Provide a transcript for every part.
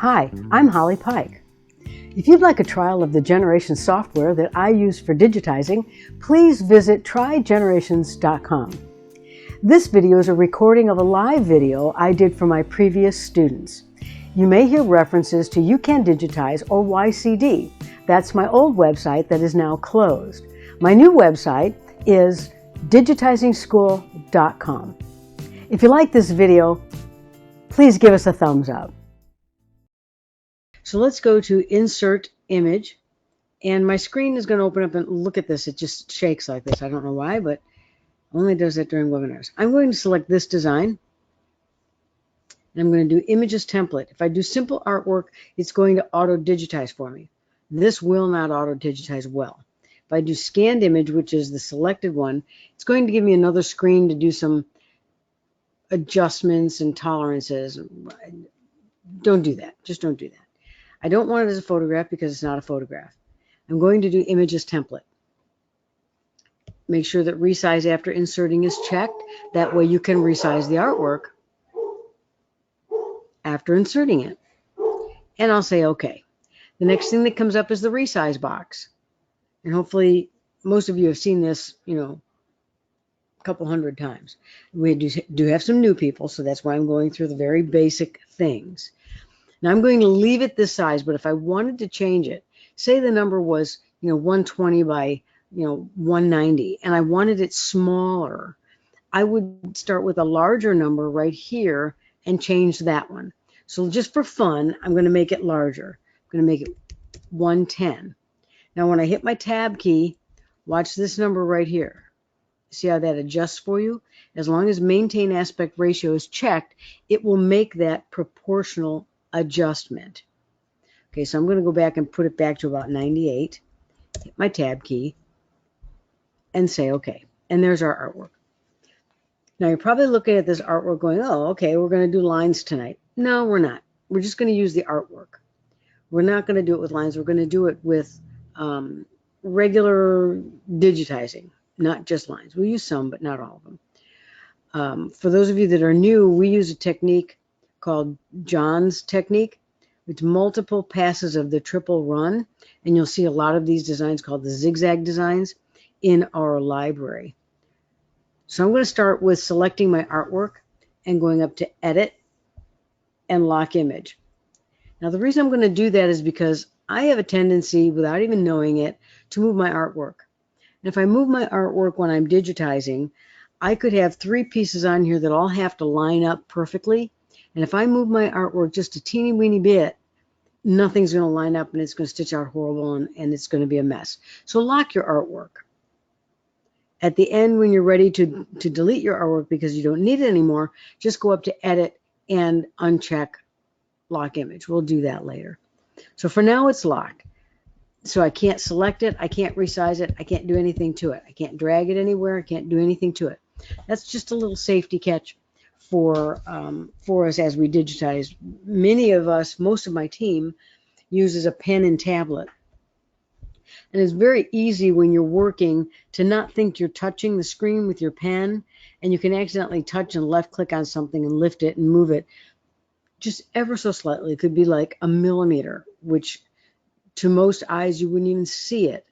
Hi, I'm Holly Pike. If you'd like a trial of the Generation software that I use for digitizing, please visit trygenerations.com. This video is a recording of a live video I did for my previous students. You may hear references to You Can Digitize or YCD. That's my old website that is now closed. My new website is digitizingschool.com. If you like this video, please give us a thumbs up. So let's go to Insert Image, and my screen is going to open up and look at this. It just shakes like this. I don't know why, but only does that during webinars. I'm going to select this design, and I'm going to do Images Template. If I do Simple Artwork, it's going to auto-digitize for me. This will not auto-digitize well. If I do Scanned Image, which is the selected one, it's going to give me another screen to do some adjustments and tolerances. Don't do that. Just don't do that. I don't want it as a photograph because it's not a photograph. I'm going to do Images Template. Make sure that Resize after inserting is checked. That way you can resize the artwork after inserting it. And I'll say OK. The next thing that comes up is the Resize box. And hopefully most of you have seen this, a couple hundred times. We do have some new people, so that's why I'm going through the very basic things. Now I'm going to leave it this size, but if I wanted to change it, say the number was 120 by 190, and I wanted it smaller, I would start with a larger number right here and change that one. So just for fun, I'm going to make it larger. I'm going to make it 110. Now when I hit my Tab key, watch this number right here. See how that adjusts for you? As long as Maintain Aspect Ratio is checked, it will make that proportional adjustment. Okay, so I'm going to go back and put it back to about 98, hit my Tab key, and say OK. And there's our artwork. Now you're probably looking at this artwork going, oh, okay, we're going to do lines tonight. No, we're not. We're just going to use the artwork. We're not going to do it with lines. We're going to do it with regular digitizing, not just lines. We'll use some, but not all of them. For those of you that are new, we use a technique called John's technique. It's multiple passes of the triple run, and you'll see a lot of these designs called the zigzag designs in our library. So I'm going to start with selecting my artwork and going up to Edit and Lock Image. Now the reason I'm going to do that is because I have a tendency, without even knowing it, to move my artwork. And if I move my artwork when I'm digitizing, I could have 3 pieces on here that all have to line up perfectly. And if I move my artwork just a teeny weeny bit, nothing's going to line up and it's going to stitch out horrible and it's going to be a mess. So lock your artwork. At the end, when you're ready to delete your artwork because you don't need it anymore, just go up to Edit and uncheck Lock Image. We'll do that later. So for now, it's locked. So I can't select it. I can't resize it. I can't do anything to it. I can't drag it anywhere. I can't do anything to it. That's just a little safety catch for us as we digitize. Many of us, most of my team, uses a pen and tablet. And it's very easy when you're working to not think you're touching the screen with your pen, and you can accidentally touch and left click on something and lift it and move it just ever so slightly. It could be like a millimeter, which to most eyes you wouldn't even see it,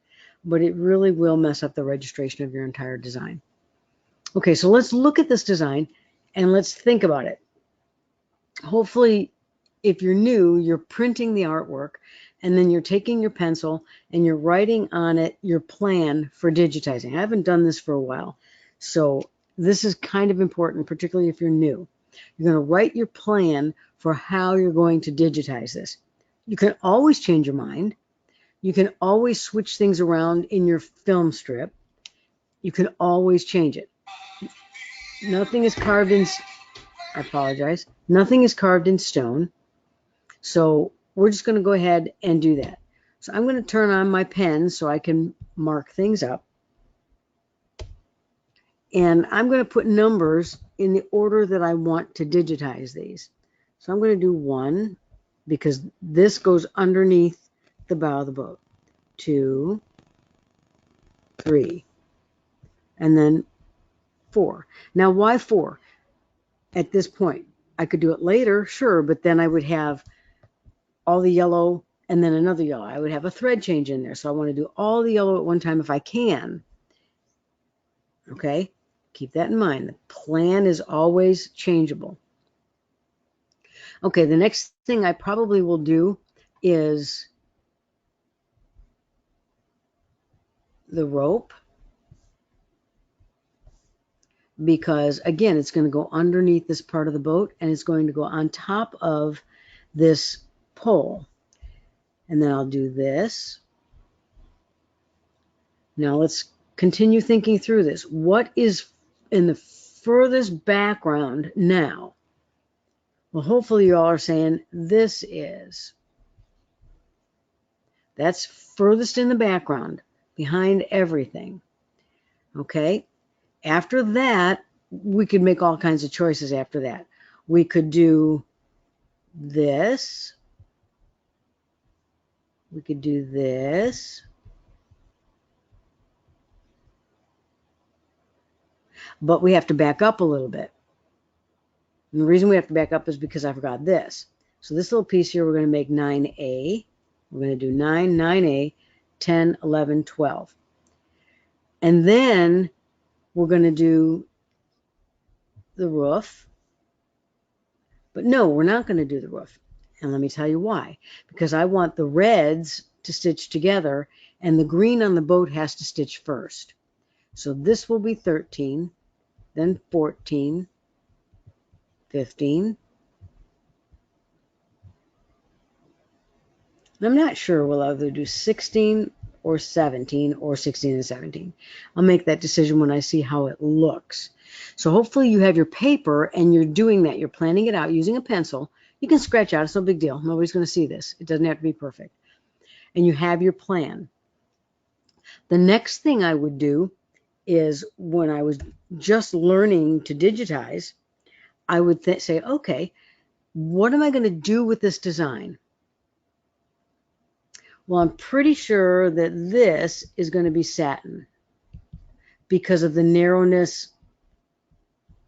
but it really will mess up the registration of your entire design. Okay, so let's look at this design and let's think about it. Hopefully, if you're new, you're printing the artwork and then you're taking your pencil and you're writing on it your plan for digitizing. I haven't done this for a while, so this is kind of important, particularly if you're new. You're going to write your plan for how you're going to digitize this. You can always change your mind. You can always switch things around in your film strip. You can always change it. Nothing is carved in, I apologize, nothing is carved in stone. So we're just going to go ahead and do that. So I'm going to turn on my pen so I can mark things up. And I'm going to put numbers in the order that I want to digitize these. So I'm going to do 1 because this goes underneath the bow of the boat. 2, 3, and then 4. Now, why 4 at this point? I could do it later, sure, but then I would have all the yellow and then another yellow. I would have a thread change in there. So I want to do all the yellow at one time if I can. Okay, keep that in mind. The plan is always changeable. Okay, the next thing I probably will do is the rope, because again, it's going to go underneath this part of the boat and it's going to go on top of this pole. And then I'll do this. Now let's continue thinking through this. What is in the furthest background now? Well, hopefully you all are saying this is. That's furthest in the background, behind everything. Okay? After that, we could make all kinds of choices after that. We could do this. We could do this. But we have to back up a little bit. And the reason we have to back up is because I forgot this. So this little piece here, we're going to make 9A. We're going to do 9, 9A, 10, 11, 12. And then we're going to do the roof. But no, we're not going to do the roof. And let me tell you why. Because I want the reds to stitch together and the green on the boat has to stitch first. So this will be 13, then 14, 15. I'm not sure we'll either do 16 or 17 or 16 and 17. I'll make that decision when I see how it looks. So hopefully you have your paper and you're doing that. You're planning it out using a pencil. You can scratch out. It's no big deal. Nobody's going to see this. It doesn't have to be perfect. And you have your plan. The next thing I would do is when I was just learning to digitize, I would say, okay, what am I going to do with this design? Well, I'm pretty sure that this is going to be satin because of the narrowness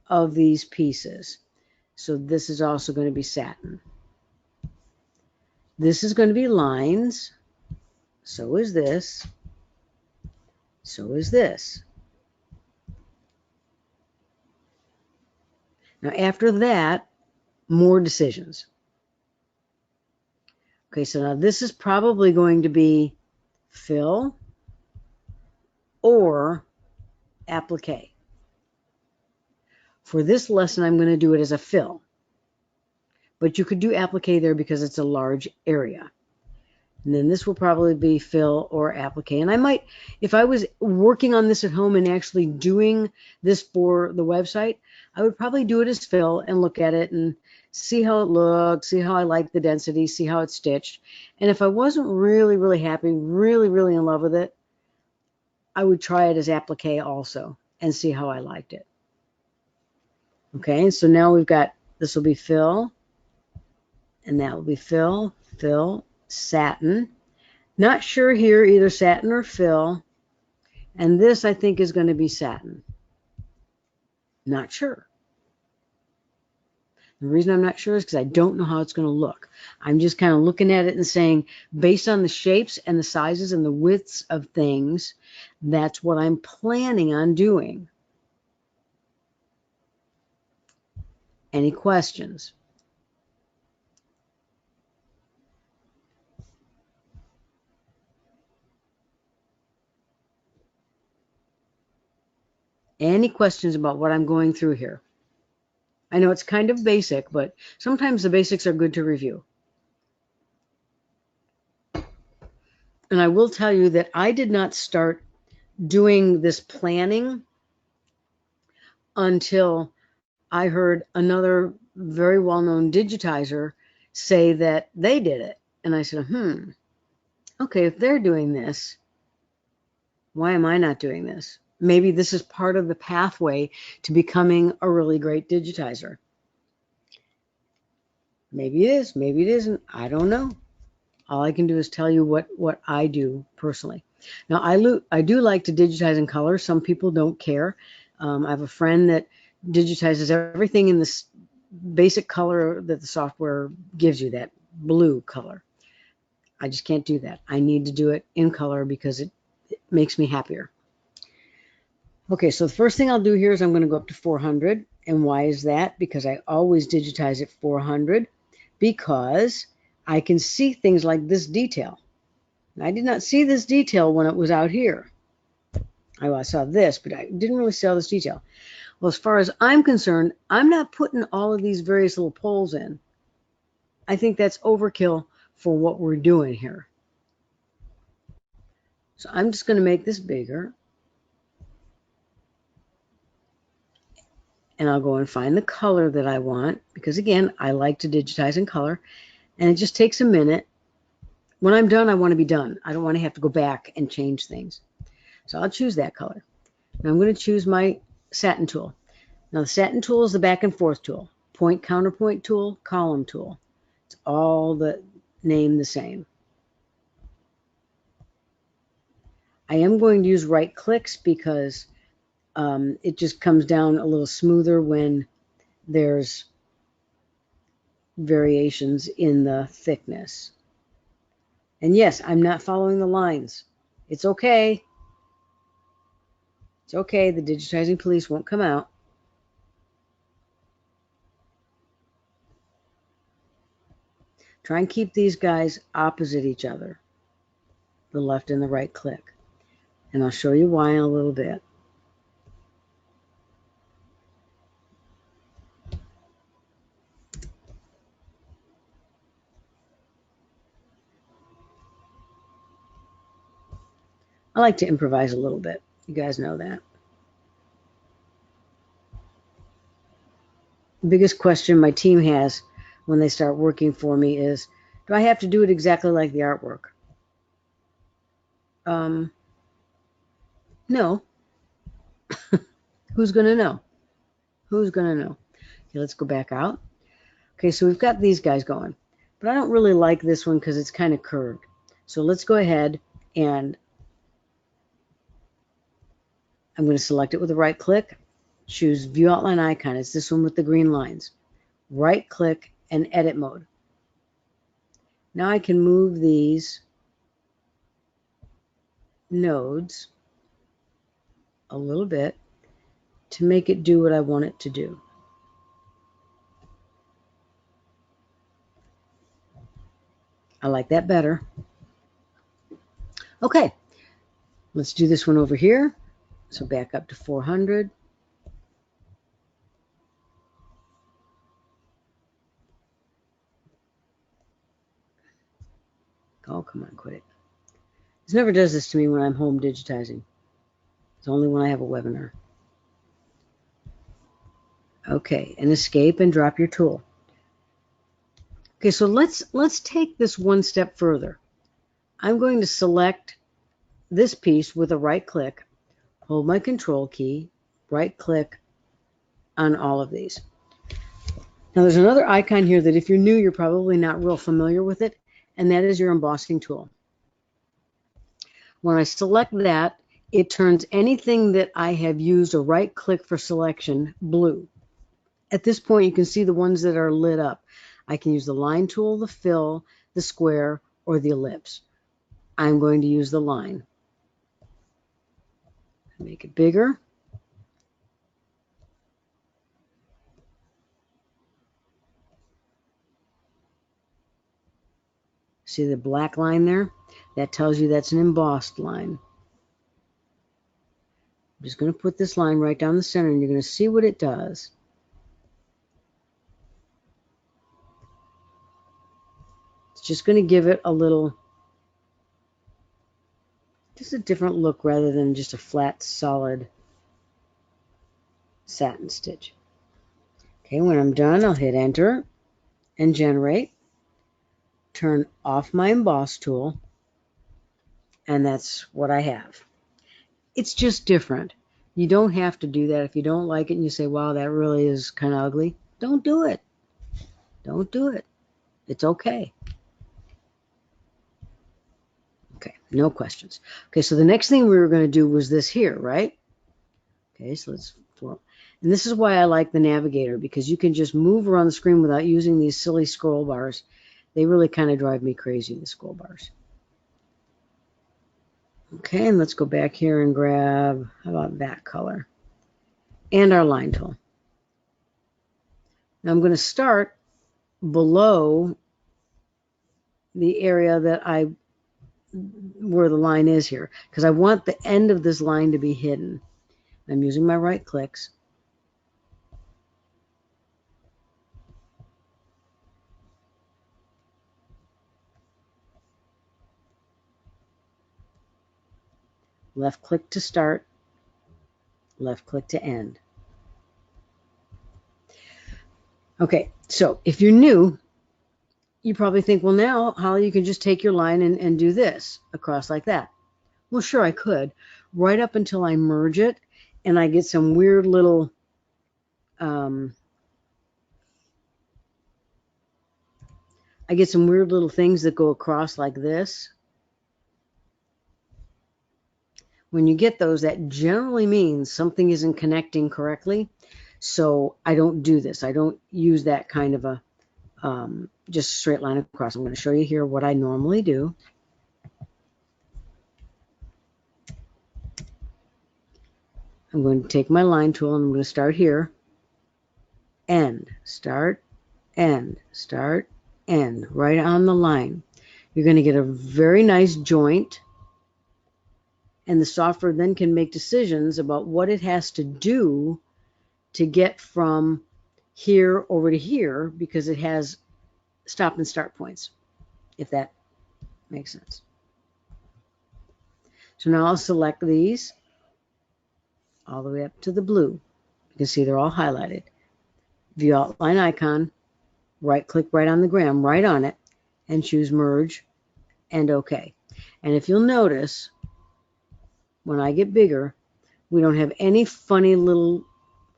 of these pieces. So this is also going to be satin. This is going to be lines. So is this. So is this. Now after that, more decisions. Okay, so now this is probably going to be fill or applique. For this lesson, I'm going to do it as a fill. But you could do applique there because it's a large area. And then this will probably be fill or applique. And I might, if I was working on this at home and actually doing this for the website, I would probably do it as fill and look at it and see how it looks, see how I like the density, see how it's stitched. And if I wasn't really, really happy, really, really in love with it, I would try it as applique also and see how I liked it. Okay, so now we've got, this will be fill, and that will be fill, fill, satin. Not sure here, either satin or fill. And this, I think, is going to be satin. Not sure. The reason I'm not sure is because I don't know how it's going to look. I'm just kind of looking at it and saying, based on the shapes and the sizes and the widths of things, that's what I'm planning on doing. Any questions? Any questions about what I'm going through here? I know it's kind of basic, but sometimes the basics are good to review. And I will tell you that I did not start doing this planning until I heard another very well-known digitizer say that they did it. And I said, okay, if they're doing this, why am I not doing this? Maybe this is part of the pathway to becoming a really great digitizer. Maybe it is, maybe it isn't. I don't know. All I can do is tell you what I do personally. Now, I do like to digitize in color. Some people don't care. I have a friend that digitizes everything in this basic color that the software gives you, that blue color. I just can't do that. I need to do it in color because it makes me happier. Okay, so the first thing I'll do here is I'm going to go up to 400. And why is that? Because I always digitize at 400 because I can see things like this detail. And I did not see this detail when it was out here. I saw this, but I didn't really see all this detail. Well, as far as I'm concerned, I'm not putting all of these various little poles in. I think that's overkill for what we're doing here. So I'm just going to make this bigger. And I'll go and find the color that I want, because again, I like to digitize in color, and it just takes a minute. When I'm done, I want to be done. I don't want to have to go back and change things. So I'll choose that color. Now I'm going to choose my Satin Tool. Now the Satin Tool is the back and forth tool. Point, counterpoint tool, column tool. It's all the name the same. I am going to use right clicks because it just comes down a little smoother when there's variations in the thickness. And yes, I'm not following the lines. It's okay. It's okay. The digitizing police won't come out. Try and keep these guys opposite each other, the left and the right click. And I'll show you why in a little bit. I like to improvise a little bit. You guys know that. The biggest question my team has when they start working for me is, do I have to do it exactly like the artwork? No. Who's going to know? Who's going to know? Okay, let's go back out. Okay, so we've got these guys going. But I don't really like this one because it's kind of curved. So let's go ahead and I'm going to select it with a right click, choose View Outline Icon. It's this one with the green lines. Right click and Edit Mode. Now I can move these nodes a little bit to make it do what I want it to do. I like that better. Okay, let's do this one over here. So back up to 400. Oh, come on, quit it. This never does this to me when I'm home digitizing. It's only when I have a webinar. Okay, and escape and drop your tool. Okay, so let's take this one step further. I'm going to select this piece with a right click, hold my control key, right click on all of these. Now there's another icon here that if you're new, you're probably not real familiar with it, and that is your embossing tool. When I select that, it turns anything that I have used a right click for selection blue. At this point, you can see the ones that are lit up. I can use the line tool, the fill, the square, or the ellipse. I'm going to use the line. Make it bigger. See the black line there? That tells you that's an embossed line. I'm just going to put this line right down the center, and you're going to see what it does. It's just going to give it a little, just a different look rather than just a flat, solid satin stitch. Okay, when I'm done, I'll hit enter and generate. Turn off my emboss tool, and that's what I have. It's just different. You don't have to do that. If you don't like it and you say, wow, that really is kind of ugly, don't do it. Don't do it. It's okay. Okay, no questions. Okay, so the next thing we were going to do was this here, right? Okay, so let's, and this is why I like the navigator, because you can just move around the screen without using these silly scroll bars They really kind of drive me crazy, the scroll bars. Okay, and let's go back here and grab, how about that color? And our line tool. Now I'm going to start below the area that where the line is here, because I want the end of this line to be hidden. I'm using my right clicks. Left click to start, left click to end. Okay, so if you're new, you probably think, well, now, Holly, you can just take your line and do this across like that. Well, sure, I could, right up until I merge it and I get some weird little things that go across like this. When you get those, that generally means something isn't connecting correctly. So I don't do this. I don't use that kind of a just straight line across. I'm going to show you here what I normally do. I'm going to take my line tool and I'm going to start here. End, start, end, start, end, right on the line. You're going to get a very nice joint, and the software then can make decisions about what it has to do to get from here over to here, because it has stop and start points, if that makes sense. So now I'll select these all the way up to the blue. You can see they're all highlighted. View outline icon, right click right on the gram, right on it, and choose merge and OK. And if you'll notice, when I get bigger, we don't have any funny little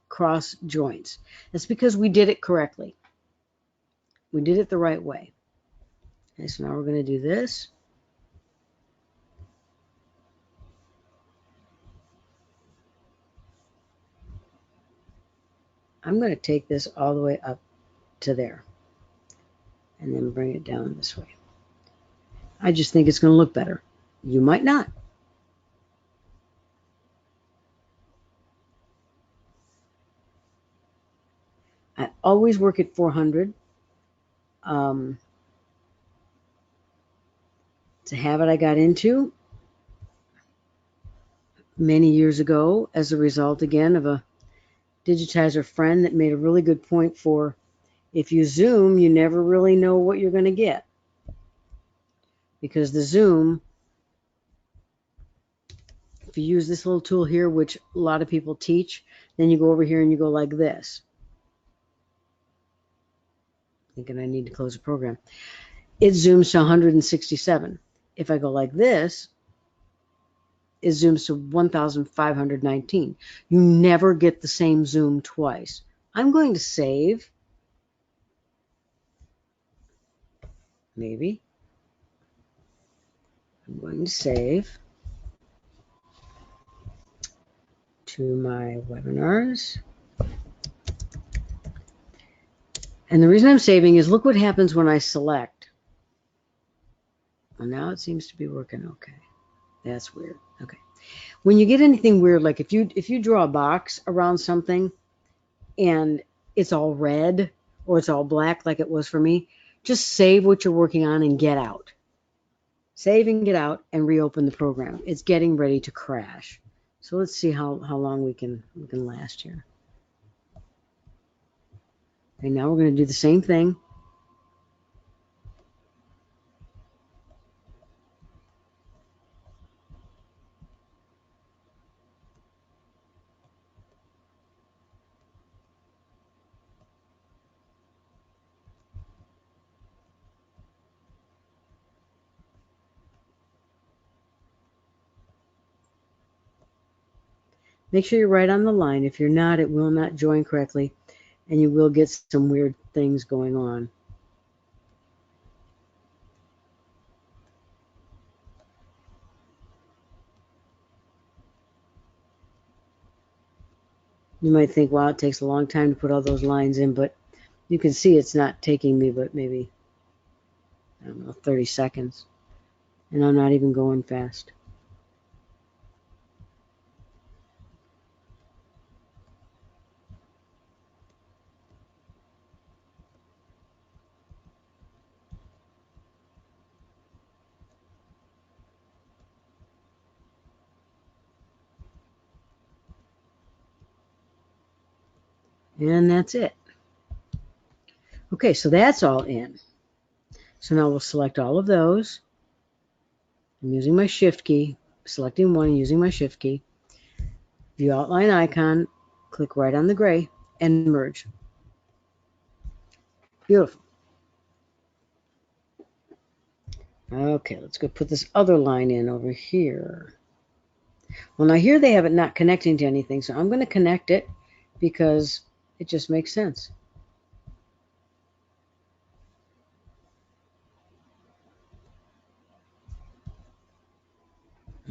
cross joints. That's because we did it correctly. We did it the right way. Okay, so now we're going to do this. I'm going to take this all the way up to there and then bring it down this way. I just think it's going to look better. You might not. I always work at 400. It's a habit I got into many years ago as a result, again, of a digitizer friend that made a really good point for, if you zoom, you never really know what you're going to get. Because the zoom, if you use this little tool here, which a lot of people teach, then you go over here and you go like this. Thinking I need to close the program. It zooms to 167. If I go like this, it zooms to 1519. You never get the same zoom twice. I'm going to save. Maybe. I'm going to save to my webinars. And the reason I'm saving is look what happens when I select. Well, now it seems to be working okay. That's weird. Okay. When you get anything weird, like if you draw a box around something and it's all red or it's all black like it was for me, just save what you're working on and get out. Save and get out and reopen the program. It's getting ready to crash. So let's see how long we can last here. Okay, now we're going to do the same thing. Make sure you're right on the line. If you're not, it will not join correctly, and you will get some weird things going on. You might think, wow, it takes a long time to put all those lines in, but you can see it's not taking me but maybe I don't know, 30 seconds. And I'm not even going fast. And that's it. Okay, so that's all in. So now we'll select all of those. I'm using my Shift key, selecting one and using my Shift key. View outline icon, click right on the gray and merge. Beautiful. Okay, let's go put this other line in over here. Well, now here they have it not connecting to anything, so I'm going to connect it because it just makes sense.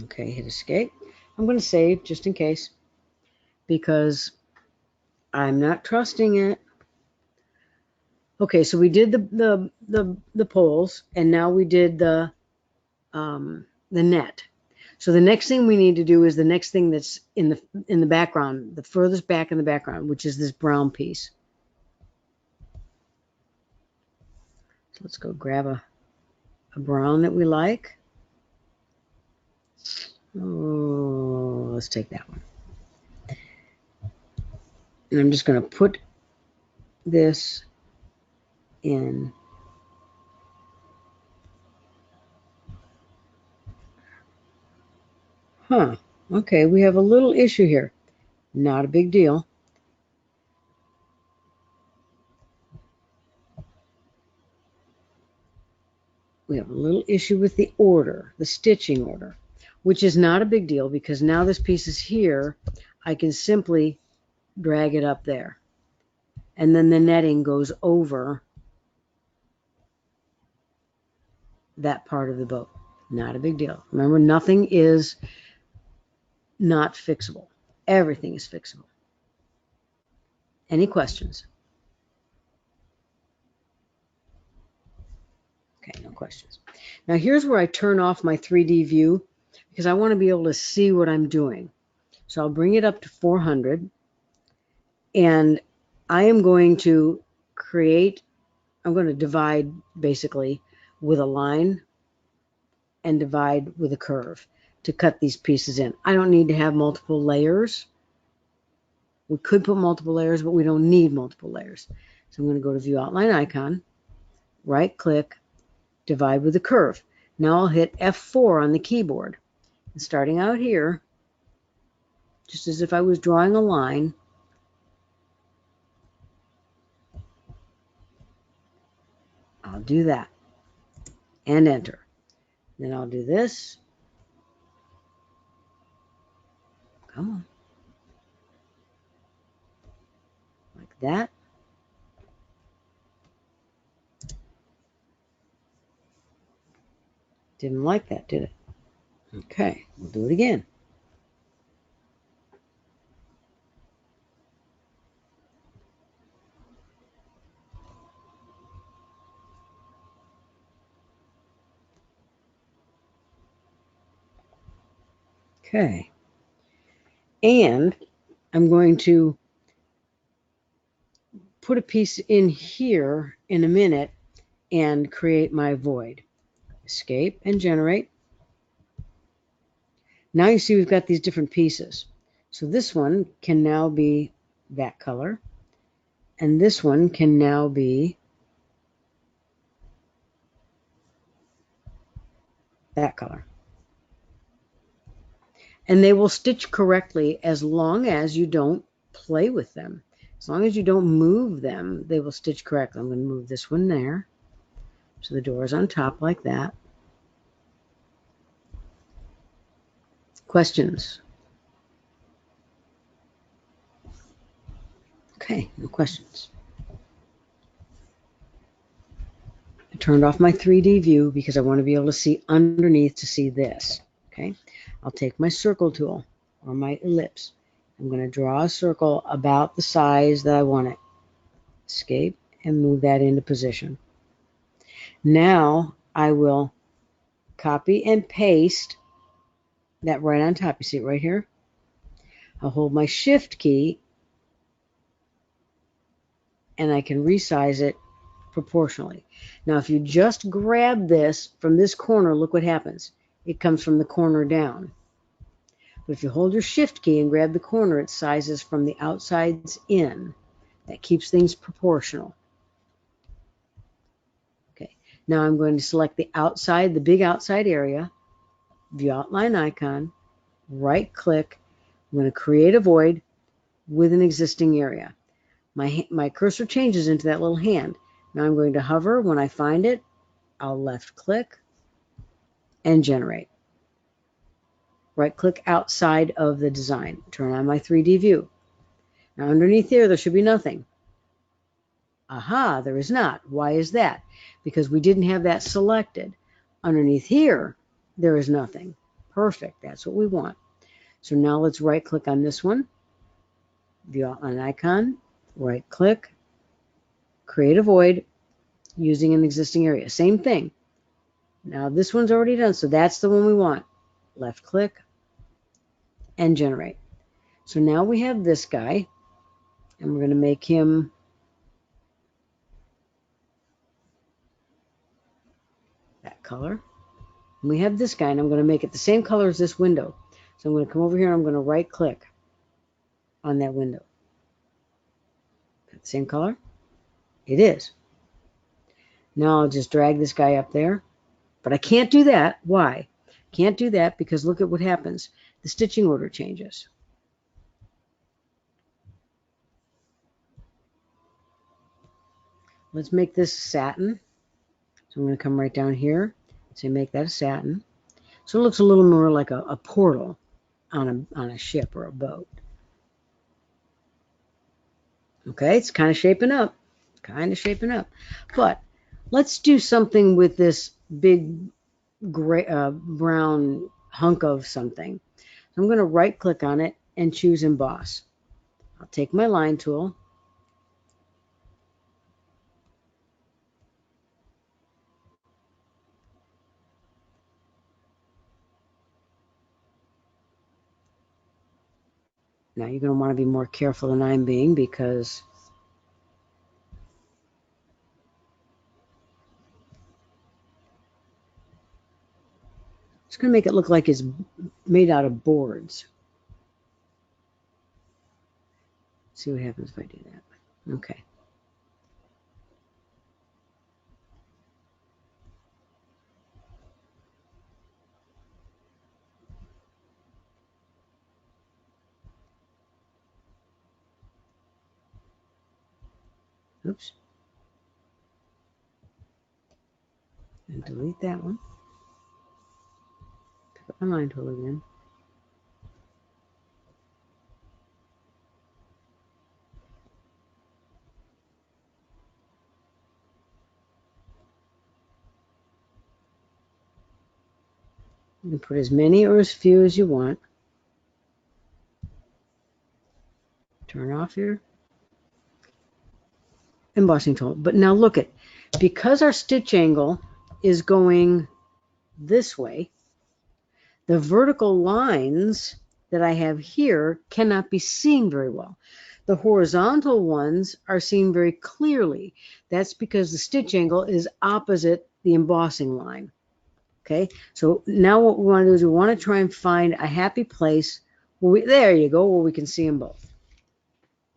Okay, hit escape. I'm going to save just in case because I'm not trusting it. Okay, so we did the poles, and now we did the net. So the next thing we need to do is the next thing that's in the background, the furthest back in the background, which is this brown piece. So let's go grab a brown that we like. Oh, let's take that one. And I'm just going to put this in. Huh. Okay, we have a little issue here. Not a big deal. We have a little issue with the order, the stitching order, which is not a big deal because now this piece is here. I can simply drag it up there. And then the netting goes over that part of the boat. Not a big deal. Remember, nothing is not fixable. Everything is fixable. Any questions? Okay, no questions. Now here's where I turn off my 3D view because I want to be able to see what I'm doing. So I'll bring it up to 400 and I am going to I'm going to divide basically with a line and divide with a curve to cut these pieces in. I don't need to have multiple layers. We could put multiple layers, but we don't need multiple layers. So I'm going to go to View Outline Icon, right click, divide with a curve. Now I'll hit F4 on the keyboard. And starting out here, just as if I was drawing a line, I'll do that and enter. Then I'll do this. Come on. Like that. Didn't like that, did it? Okay, we'll do it again. Okay. And I'm going to put a piece in here in a minute and create my void. Escape and generate. Now you see we've got these different pieces. So this one can now be that color. And this one can now be that color. And they will stitch correctly as long as you don't play with them. As long as you don't move them, they will stitch correctly. I'm going to move this one there. So the door is on top like that. Questions? Okay, no questions. I turned off my 3D view because I want to be able to see underneath to see this. Okay, I'll take my circle tool or my ellipse. I'm going to draw a circle about the size that I want it. Escape and move that into position. Now I will copy and paste that right on top. You see it right here? I'll hold my Shift key and I can resize it proportionally. Now, if you just grab this from this corner, look what happens. It comes from the corner down. But if you hold your Shift key and grab the corner, it sizes from the outsides in. That keeps things proportional. Okay, now I'm going to select the outside, the big outside area, view outline icon, right click. I'm going to create a void with an existing area. My cursor changes into that little hand. Now I'm going to hover. When I find it, I'll left click and generate. Right click outside of the design. Turn on my 3D view. Now underneath here should be nothing. Aha, there is not. Why is that? Because we didn't have that selected. Underneath here, there is nothing. Perfect. That's what we want. So now let's right click on this one. View outline icon. Right click. Create a void using an existing area. Same thing. Now this one's already done, so that's the one we want. Left click and generate. So now we have this guy, and we're going to make him that color. And we have this guy, and I'm going to make it the same color as this window. So I'm going to come over here, and I'm going to right click on that window. Same color? It is. Now I'll just drag this guy up there. But I can't do that. Why? Can't do that because look at what happens. The stitching order changes. Let's make this satin. So I'm going to come right down here and say make that a satin. So it looks a little more like a portal on a ship or a boat. Okay, it's kind of shaping up. Kind of shaping up. But let's do something with this big gray, brown hunk of something. So I'm going to right click on it and choose emboss. I'll take my line tool. Now you're going to want to be more careful than I'm being because it's going to make it look like it's made out of boards. See what happens if I do that. Okay. Oops. And delete that one. Pick up my line tool again. You can put as many or as few as you want. Turn off your embossing tool. But now look at, because our stitch angle is going this way, the vertical lines that I have here cannot be seen very well. The horizontal ones are seen very clearly. That's because the stitch angle is opposite the embossing line. Okay, so now what we want to do is we want to try and find a happy place where there you go, where we can see them both.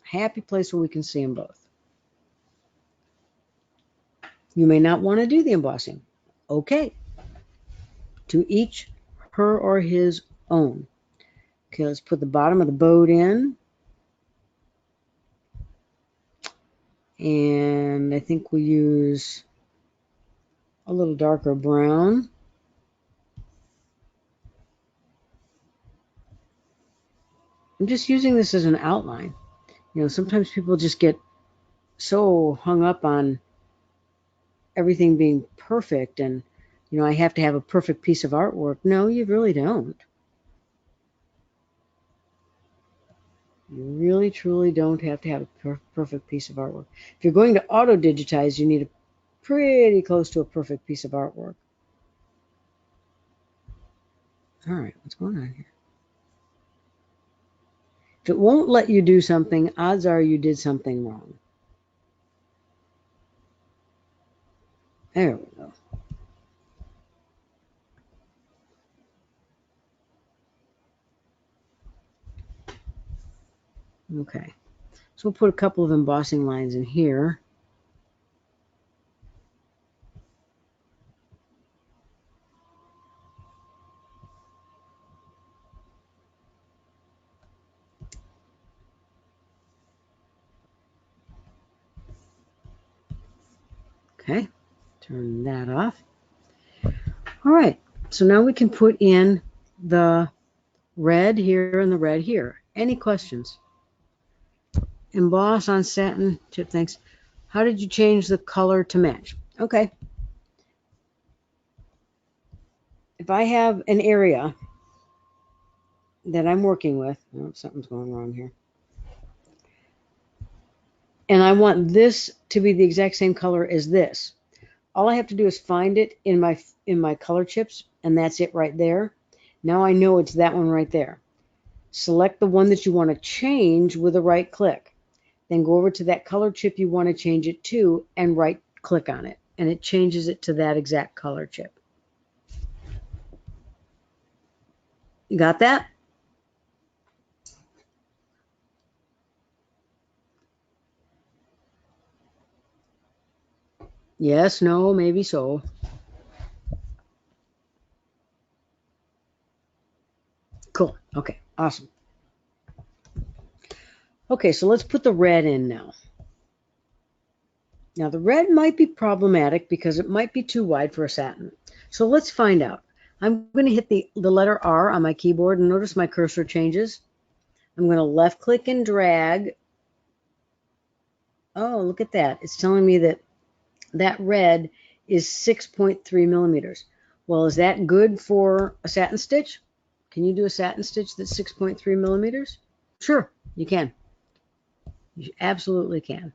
Happy place where we can see them both. You may not want to do the embossing. Okay. To each her or his own. Okay, let's put the bottom of the boat in. And I think we'll use a little darker brown. I'm just using this as an outline. You know, sometimes people just get so hung up on everything being perfect and, you know, I have to have a perfect piece of artwork. No, you really don't. You really, truly don't have to have a perfect piece of artwork. If you're going to auto-digitize, you need a pretty close to a perfect piece of artwork. All right, what's going on here? If it won't let you do something, odds are you did something wrong. There we go. Okay, so we'll put a couple of embossing lines in here. Okay, turn that off. All right, so now we can put in the red here and the red here. Any questions? Emboss on satin chip, thanks. How did you change the color to match? Okay. If I have an area that I'm working with, oh, something's going wrong here, and I want this to be the exact same color as this, all I have to do is find it in my color chips, and that's it right there. Now I know it's that one right there. Select the one that you want to change with a right click. Then go over to that color chip you want to change it to and right click on it, and it changes it to that exact color chip. You got that? Yes, no, maybe so. Cool. Okay, awesome. Okay, so let's put the red in now. Now the red might be problematic because it might be too wide for a satin. So let's find out. I'm going to hit the letter R on my keyboard, and notice my cursor changes. I'm going to left click and drag. Oh, look at that. It's telling me that that red is 6.3 millimeters. Well, is that good for a satin stitch? Can you do a satin stitch that's 6.3 millimeters? Sure, you can. You absolutely can.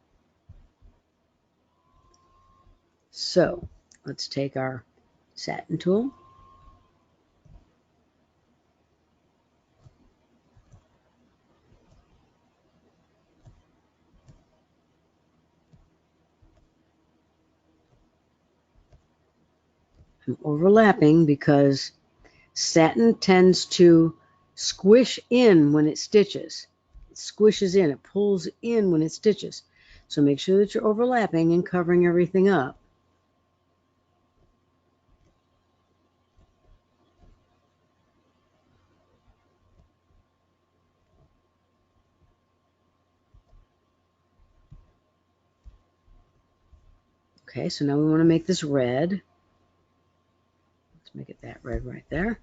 So let's take our satin tool. I'm overlapping because satin tends to squish in when it stitches. It squishes in, it pulls in when it stitches. So make sure that you're overlapping and covering everything up. Okay, so now we want to make this red. Let's make it that red right there.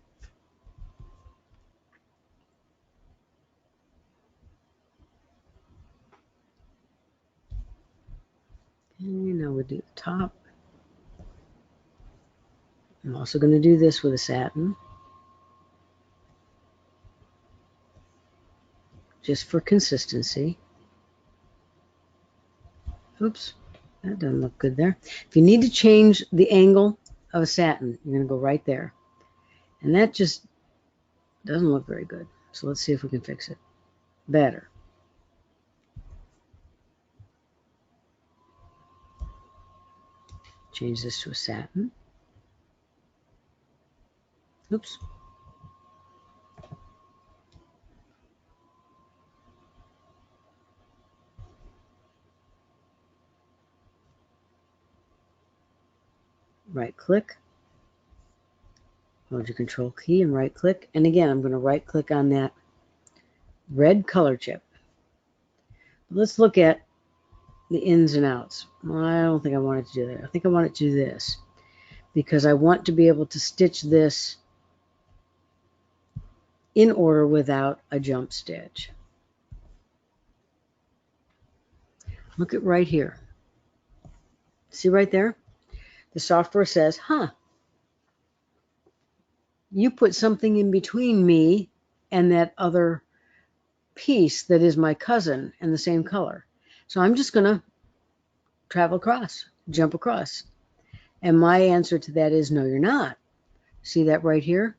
And now we'll do the top. I'm also going to do this with a satin, just for consistency. Oops, that doesn't look good there. If you need to change the angle of a satin, you're going to go right there. And that just doesn't look very good. So let's see if we can fix it better. Change this to a satin. Oops. Right click. Hold your control key and right click. And again, I'm going to right click on that red color chip. Let's look at the ins and outs. Well, I don't think I want it to do that. I think I want it to do this because I want to be able to stitch this in order without a jump stitch. Look at right here. See right there? The software says, huh, you put something in between me and that other piece that is my cousin and the same color. So I'm just going to travel across, jump across. And my answer to that is, no, you're not. See that right here?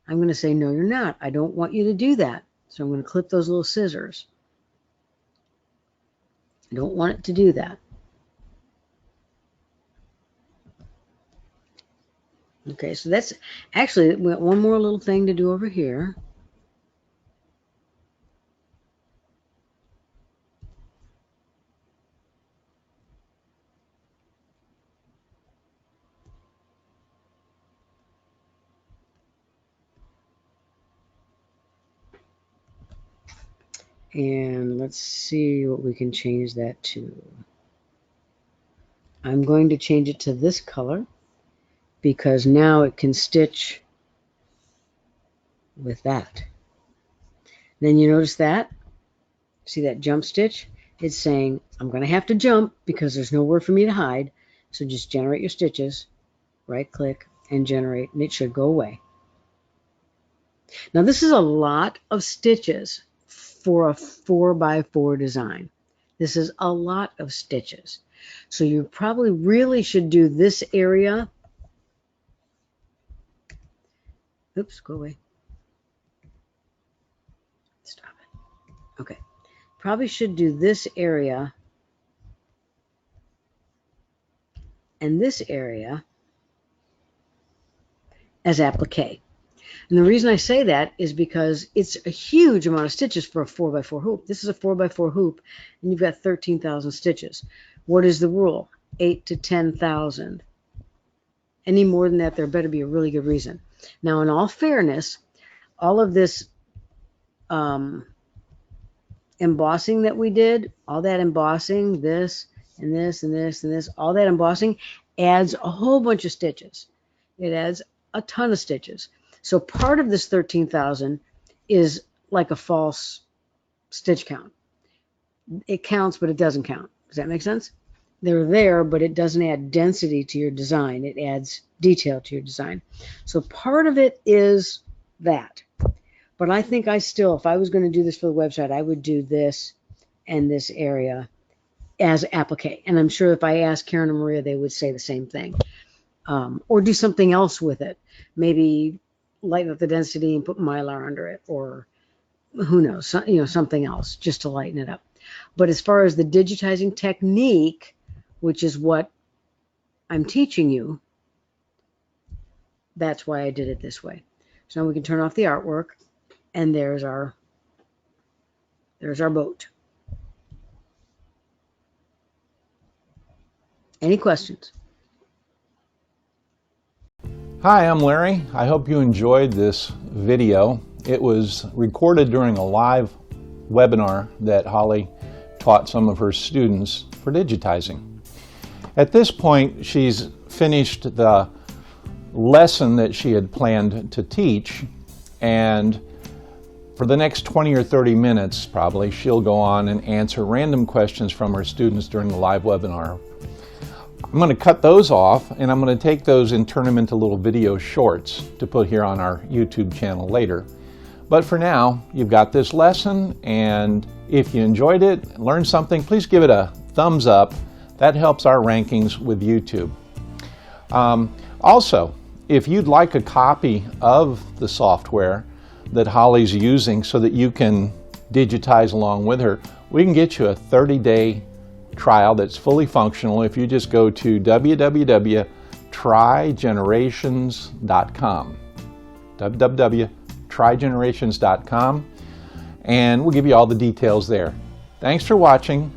I'm going to say, no, you're not. I don't want you to do that. So I'm going to clip those little scissors. I don't want it to do that. Okay, so that's actually, we got one more little thing to do over here. And let's see what we can change that to. I'm going to change it to this color because now it can stitch with that. Then you notice that? See that jump stitch? It's saying, I'm going to have to jump because there's nowhere for me to hide. So just generate your stitches, right click, and generate, and it should go away. Now this is a lot of stitches for a 4x4 design. This is a lot of stitches. So you probably really should do this area. Oops, go away. Stop it. Okay. Probably should do this area and this area as applique. And the reason I say that is because it's a huge amount of stitches for a 4x4 hoop. This is a 4x4 hoop, and you've got 13,000 stitches. What is the rule? 8 to 10,000. Any more than that, there better be a really good reason. Now, in all fairness, all of this embossing that we did, all that embossing, this and this and this and this, all that embossing adds a whole bunch of stitches. It adds a ton of stitches. So part of this 13,000 is like a false stitch count. It counts, but it doesn't count. Does that make sense? They're there, but it doesn't add density to your design. It adds detail to your design. So part of it is that. But I think I still, if I was going to do this for the website, I would do this and this area as applique. And I'm sure if I asked Karen and Maria, they would say the same thing. Or do something else with it. Maybe lighten up the density and put Mylar under it, or who knows, something else just to lighten it up. But as far as the digitizing technique, which is what I'm teaching you, that's why I did it this way. So now we can turn off the artwork, and there's our boat. Any questions? Hi, I'm Larry. I hope you enjoyed this video. It was recorded during a live webinar that Holly taught some of her students for digitizing. At this point, she's finished the lesson that she had planned to teach, and for the next 20 or 30 minutes, probably, she'll go on and answer random questions from her students during the live webinar. I'm going to cut those off, and I'm going to take those and turn them into little video shorts to put here on our YouTube channel later. But for now, you've got this lesson, and if you enjoyed it, learned something, please give it a thumbs up. That helps our rankings with YouTube. Also, if you'd like a copy of the software that Holly's using so that you can digitize along with her, we can get you a 30-day trial that's fully functional if you just go to www.trygenerations.com. www.trygenerations.com, and we'll give you all the details there. Thanks for watching.